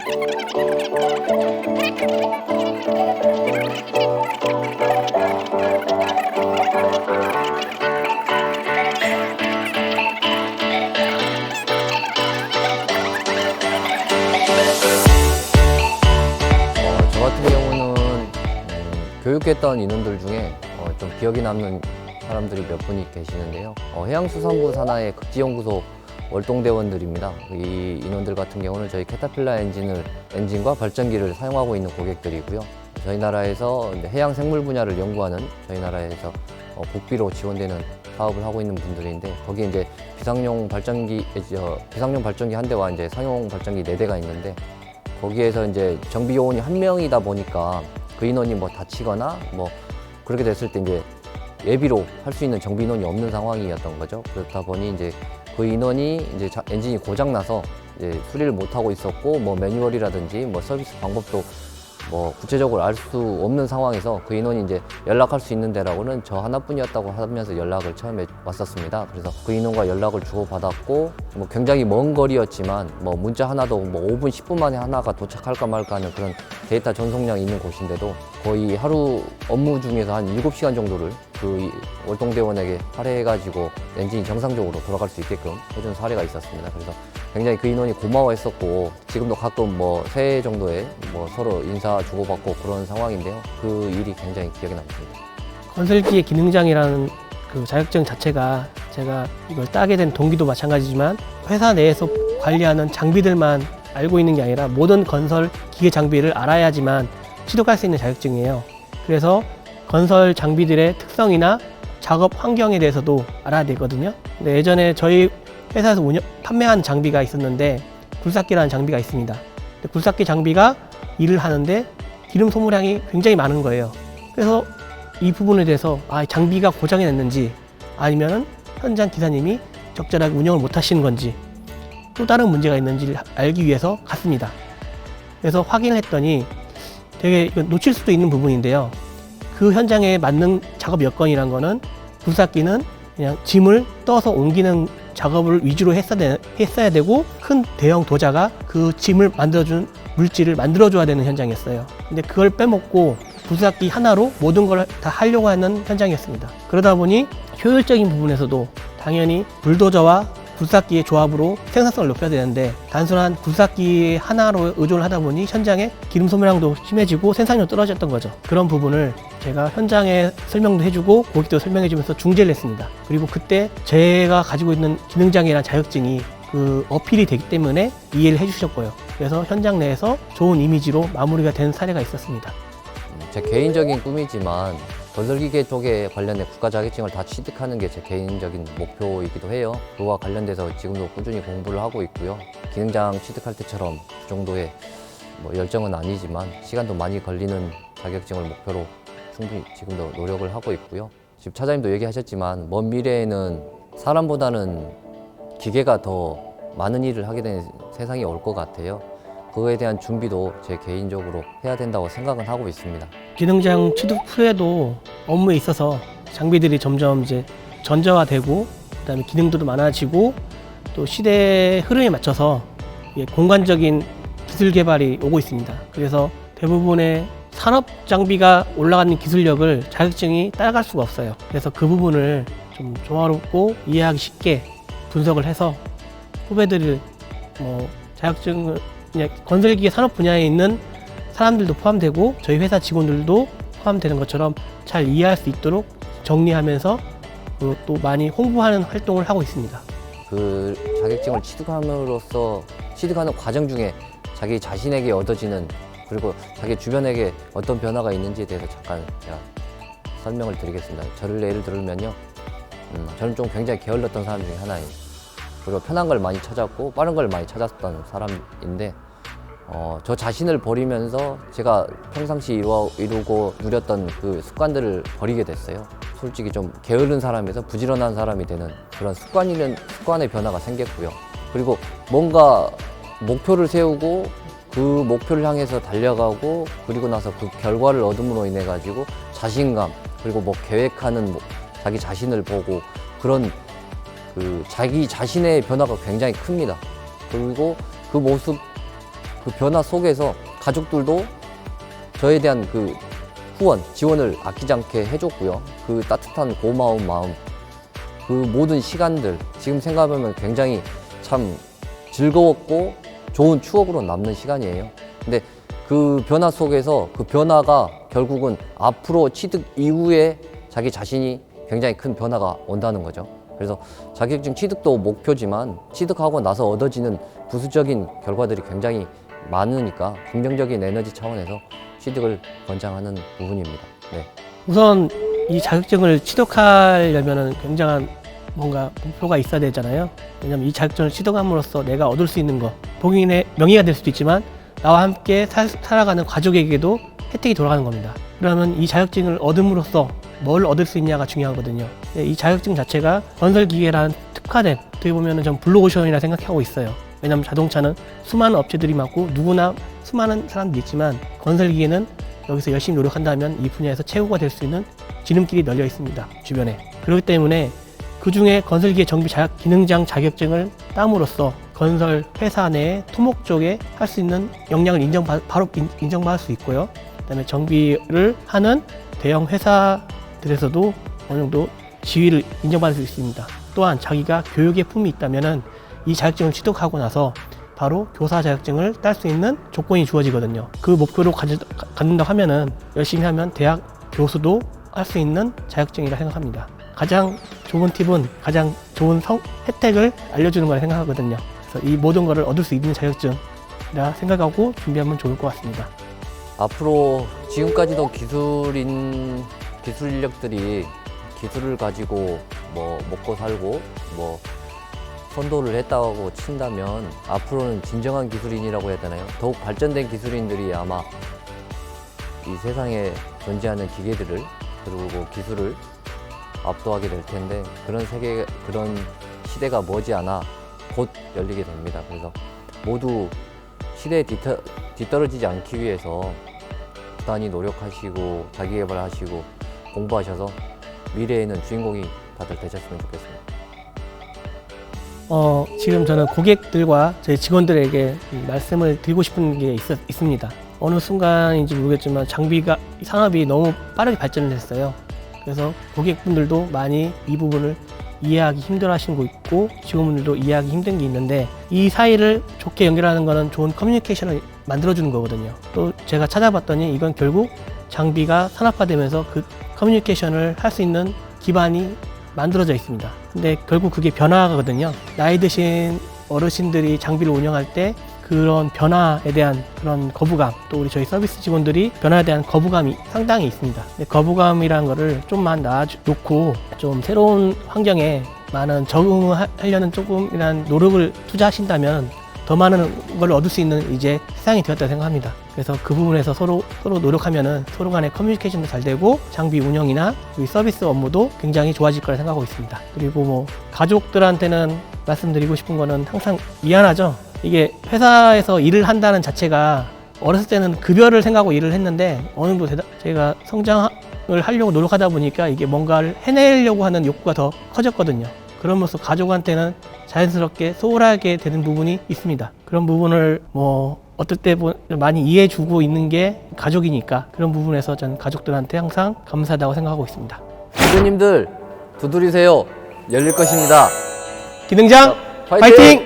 저 같은 경우는 교육했던 인원들 중에 좀 기억이 남는 사람들이 몇 분이 계시는데요. 해양수산부 산하의 극지연구소 월동대원들입니다. 이 인원들 같은 경우는 저희 캐터필라 엔진과 발전기를 사용하고 있는 고객들이고요. 저희 나라에서 해양 생물 분야를 연구하는 저희 나라에서 국비로 지원되는 사업을 하고 있는 분들인데, 거기에 이제 비상용 발전기 한 대와 이제 상용 발전기 4대가 있는데, 거기에서 이제 정비 요원이 1명이다 보니까 그 인원이 뭐 다치거나 뭐 그렇게 됐을 때 이제 예비로 할 수 있는 정비 인원이 없는 상황이었던 거죠. 그렇다 보니 이제 그 인원이 이제 엔진이 고장 나서 이제 수리를 못 하고 있었고, 뭐 매뉴얼이라든지 뭐 서비스 방법도 뭐 구체적으로 알 수 없는 상황에서 그 인원이 이제 연락할 수 있는 데라고는 저 하나뿐이었다고 하면서 연락을 처음에 왔었습니다. 그래서 그 인원과 연락을 주고받았고, 뭐 굉장히 먼 거리였지만 뭐 문자 하나도 뭐 5분, 10분 만에 하나가 도착할까 말까 하는 그런 데이터 전송량이 있는 곳인데도 거의 하루 업무 중에서 한 7시간 정도를 그 월동대원에게 할애해가지고 엔진이 정상적으로 돌아갈 수 있게끔 해준 사례가 있었습니다. 그래서 굉장히 그 인원이 고마워했었고, 지금도 가끔 뭐 새해 정도에 뭐 서로 인사 주고받고 그런 상황인데요. 그 일이 굉장히 기억에 남습니다. 건설기의 기능장이라는 그 자격증 자체가 제가 이걸 따게 된 동기도 마찬가지지만, 회사 내에서 관리하는 장비들만 알고 있는 게 아니라 모든 건설 기계 장비를 알아야지만 취득할 수 있는 자격증이에요. 그래서 건설 장비들의 특성이나 작업 환경에 대해서도 알아야 되거든요. 근데 예전에 저희 회사에서 판매한 장비가 있었는데, 굴삭기라는 장비가 있습니다. 굴삭기 장비가 일을 하는데 기름 소모량이 굉장히 많은 거예요. 그래서 이 부분에 대해서 장비가 고장이 났는지, 아니면 현장 기사님이 적절하게 운영을 못 하시는 건지, 또 다른 문제가 있는지를 알기 위해서 갔습니다. 그래서 확인을 했더니 되게 놓칠 수도 있는 부분인데요. 그 현장에 맞는 작업 여건이란 거는, 굴삭기는 그냥 짐을 떠서 옮기는 작업을 위주로 했어야 되고, 큰 대형 도자가 그 짐을 만들어준 물질을 만들어줘야 되는 현장이었어요. 근데 그걸 빼먹고 굴삭기 하나로 모든 걸 다 하려고 하는 현장이었습니다. 그러다 보니 효율적인 부분에서도 당연히 불도저와 굴삭기의 조합으로 생산성을 높여야 되는데, 단순한 굴삭기 하나로 의존을 하다 보니 현장에 기름 소모량도 심해지고 생산력도 떨어졌던 거죠. 그런 부분을 제가 현장에 설명도 해주고 고객도 설명해주면서 중재를 했습니다. 그리고 그때 제가 가지고 있는 기능장애라는 자격증이 그 어필이 되기 때문에 이해를 해주셨고요. 그래서 현장 내에서 좋은 이미지로 마무리가 된 사례가 있었습니다. 제 개인적인 꿈이지만 건설기계 쪽에 관련된 국가 자격증을 다 취득하는 게 제 개인적인 목표이기도 해요. 그와 관련돼서 지금도 꾸준히 공부를 하고 있고요. 기능장 취득할 때처럼 그 정도의 뭐 열정은 아니지만 시간도 많이 걸리는 자격증을 목표로 충분히 지금도 노력을 하고 있고요. 지금 차장님도 얘기하셨지만 먼 미래에는 사람보다는 기계가 더 많은 일을 하게 되는 세상이 올 것 같아요. 그거에 대한 준비도 제 개인적으로 해야 된다고 생각은 하고 있습니다. 기능장 취득 후에도 업무에 있어서 장비들이 점점 이제 전자화되고, 그다음에 기능들도 많아지고, 또 시대의 흐름에 맞춰서 공간적인 기술 개발이 오고 있습니다. 그래서 대부분의 산업 장비가 올라가는 기술력을 자격증이 따라갈 수가 없어요. 그래서 그 부분을 좀 조화롭고 이해하기 쉽게 분석을 해서 후배들을 자격증을 그냥 건설기계 산업 분야에 있는 사람들도 포함되고 저희 회사 직원들도 포함되는 것처럼 잘 이해할 수 있도록 정리하면서 또 많이 홍보하는 활동을 하고 있습니다. 그 자격증을 취득하는 과정 중에 자기 자신에게 얻어지는, 그리고 자기 주변에게 어떤 변화가 있는지에 대해서 잠깐 제가 설명을 드리겠습니다. 저를 예를 들면요, 저는 좀 굉장히 게을렀던 사람 중에 하나예요. 그리고 편한 걸 많이 찾았고 빠른 걸 많이 찾았던 사람인데, 저 자신을 버리면서 제가 평상시 이루고 누렸던 그 습관들을 버리게 됐어요. 솔직히 좀 게으른 사람에서 부지런한 사람이 되는 그런 습관의 변화가 생겼고요. 그리고 뭔가 목표를 세우고 그 목표를 향해서 달려가고, 그리고 나서 그 결과를 얻음으로 인해 가지고 자신감, 그리고 뭐 계획하는 자기 자신을 보고, 그런 그 자기 자신의 변화가 굉장히 큽니다. 그리고 그 모습 그 변화 속에서 가족들도 저에 대한 그 후원, 지원을 아끼지 않게 해줬고요. 그 따뜻한 고마운 마음, 그 모든 시간들 지금 생각하면 굉장히 참 즐거웠고 좋은 추억으로 남는 시간이에요. 근데 그 변화 속에서 그 변화가 결국은 앞으로 취득 이후에 자기 자신이 굉장히 큰 변화가 온다는 거죠. 그래서 자격증 취득도 목표지만 취득하고 나서 얻어지는 부수적인 결과들이 굉장히 많으니까 긍정적인 에너지 차원에서 취득을 권장하는 부분입니다. 네. 우선 이 자격증을 취득하려면은 굉장한 뭔가 목표가 있어야 되잖아요. 왜냐면 이 자격증을 취득함으로써 내가 얻을 수 있는 거, 본인의 명의가 될 수도 있지만 나와 함께 살아가는 가족에게도 혜택이 돌아가는 겁니다. 그러면 이 자격증을 얻음으로써 뭘 얻을 수 있냐가 중요하거든요. 이 자격증 자체가 건설기계라는 특화된, 어떻게 보면 전 블루오션이라 생각하고 있어요. 왜냐하면 자동차는 수많은 업체들이 많고 누구나 수많은 사람들이 있지만 건설기계는 여기서 열심히 노력한다면 이 분야에서 최고가 될 수 있는 지름길이 널려 있습니다. 주변에. 그렇기 때문에 그 중에 건설기계 정비 기능장 자격증을 땀으로써 건설 회사 내에 토목 쪽에 할 수 있는 역량을 바로 인정받을 수 있고요. 그다음에 정비를 하는 대형 회사들에서도 어느 정도 지위를 인정받을 수 있습니다. 또한 자기가 교육의 품이 있다면은 이 자격증을 취득하고 나서 바로 교사 자격증을 딸 수 있는 조건이 주어지거든요. 그 목표로 갖는다고 하면은 열심히 하면 대학 교수도 할 수 있는 자격증이라 생각합니다. 가장 좋은 팁은 가장 좋은 혜택을 알려주는 거라 생각하거든요. 그래서 이 모든 것을 얻을 수 있는 자격증이라 생각하고 준비하면 좋을 것 같습니다. 앞으로 지금까지도 기술 인력들이 기술을 가지고 뭐 먹고 살고 뭐 선도를 했다고 친다면 앞으로는 진정한 기술인이라고 해야 되나요? 더욱 발전된 기술인들이 아마 이 세상에 존재하는 기계들을 그리고 기술을 압도하게 될 텐데 그런 시대가 머지않아 곧 열리게 됩니다. 그래서 모두 시대에 뒤떨어지지 않기 위해서 부단히 노력하시고 자기 개발하시고 공부하셔서 미래에는 주인공이 다들 되셨으면 좋겠습니다. 지금 저는 고객들과 저희 직원들에게 말씀을 드리고 싶은 게 있습니다. 어느 순간인지 모르겠지만 산업이 너무 빠르게 발전을 했어요. 그래서 고객분들도 많이 이 부분을 이해하기 힘들어 하시는 거 있고 직원분들도 이해하기 힘든 게 있는데 이 사이를 좋게 연결하는 거는 좋은 커뮤니케이션을 만들어주는 거거든요. 또 제가 찾아봤더니 이건 결국 장비가 산업화되면서 그 커뮤니케이션을 할 수 있는 기반이 만들어져 있습니다. 근데 결국 그게 변화거든요. 나이 드신 어르신들이 장비를 운영할 때 그런 변화에 대한 그런 거부감, 또 우리 저희 서비스 직원들이 변화에 대한 거부감이 상당히 있습니다. 근데 거부감이라는 거를 좀만 놔놓고 좀 새로운 환경에 많은 적응하려는 조금이란 노력을 투자하신다면 더 많은 걸 얻을 수 있는 이제 세상이 되었다고 생각합니다. 그래서 그 부분에서 서로 노력하면은 서로 간의 커뮤니케이션도 잘 되고 장비 운영이나 우리 서비스 업무도 굉장히 좋아질 거라 생각하고 있습니다. 그리고 뭐 가족들한테는 말씀드리고 싶은 거는 항상 미안하죠. 이게 회사에서 일을 한다는 자체가 어렸을 때는 급여를 생각하고 일을 했는데 어느 정도 제가 성장을 하려고 노력하다 보니까 이게 뭔가를 해내려고 하는 욕구가 더 커졌거든요. 그러면서 가족한테는 자연스럽게 소홀하게 되는 부분이 있습니다. 그런 부분을 어떨 때 많이 이해해주고 있는 게 가족이니까 그런 부분에서 저는 가족들한테 항상 감사하다고 생각하고 있습니다. 기수님들 두드리세요. 열릴 것입니다. 기능장 파이팅! 파이팅!